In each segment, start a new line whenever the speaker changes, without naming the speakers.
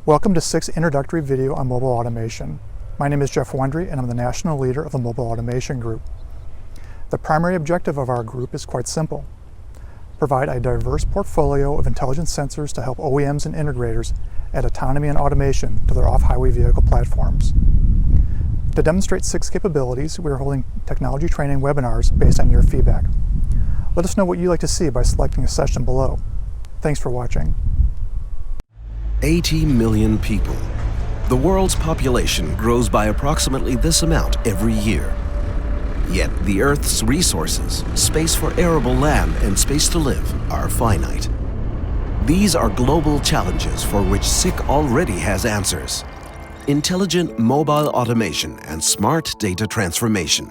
Welcome to SIC's introductory video on mobile automation. My name is Jeff Wendry and I'm the national leader of the Mobile Automation Group. The primary objective of our group is quite simple: provide a diverse portfolio of intelligent sensors to help OEMs and integrators add autonomy and automation to their off-highway vehicle platforms. To demonstrate SIC's capabilities, we are holding technology training webinars based on your feedback. Let us know what you'd like to see by selecting a session below. Thanks for watching.
80 million people. The world's population grows by approximately this amount every year. Yet the Earth's resources, space for arable land and space to live, are finite. These are global challenges for which SIC already has answers: intelligent mobile automation and smart data transformation.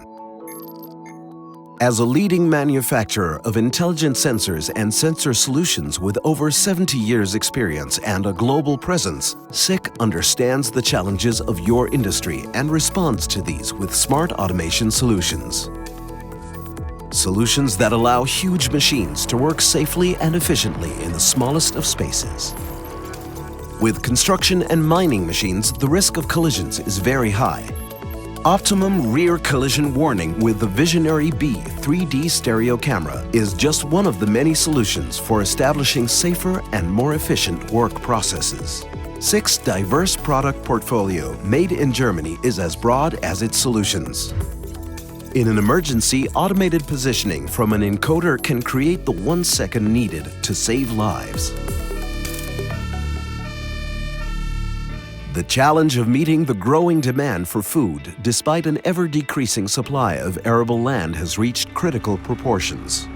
As a leading manufacturer of intelligent sensors and sensor solutions with over 70 years experience and a global presence, SIC understands the challenges of your industry and responds to these with smart automation solutions. Solutions that allow huge machines to work safely and efficiently in the smallest of spaces. With construction and mining machines, the risk of collisions is very high. Optimum rear collision warning with the Visionary B 3D stereo camera is just one of the many solutions for establishing safer and more efficient work processes. SIC's diverse product portfolio made in Germany is as broad as its solutions. In an emergency, automated positioning from an encoder can create the 1 second needed to save lives. The challenge of meeting the growing demand for food despite an ever-decreasing supply of arable land has reached critical proportions.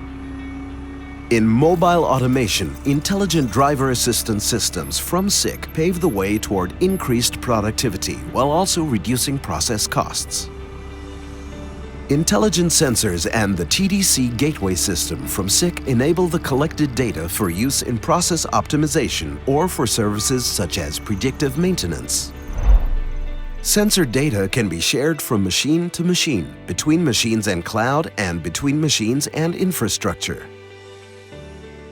In mobile automation, intelligent driver assistance systems from SIC pave the way toward increased productivity while also reducing process costs. Intelligent sensors and the TDC gateway system from SIC enable the collected data for use in process optimization or for services such as predictive maintenance. Sensor data can be shared from machine to machine, between machines and cloud, and between machines and infrastructure.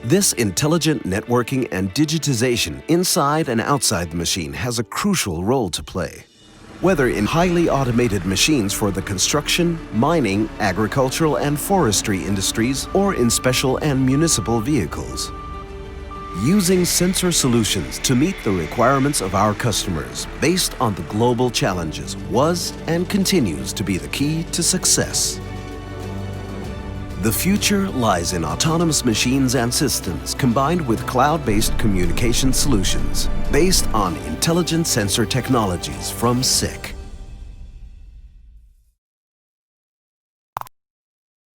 This intelligent networking and digitization inside and outside the machine has a crucial role to play, whether in highly automated machines for the construction, mining, agricultural and forestry industries, or in special and municipal vehicles. Using sensor solutions to meet the requirements of our customers based on the global challenges was and continues to be the key to success. The future lies in autonomous machines and systems combined with cloud-based communication solutions based on intelligent sensor technologies from SIC.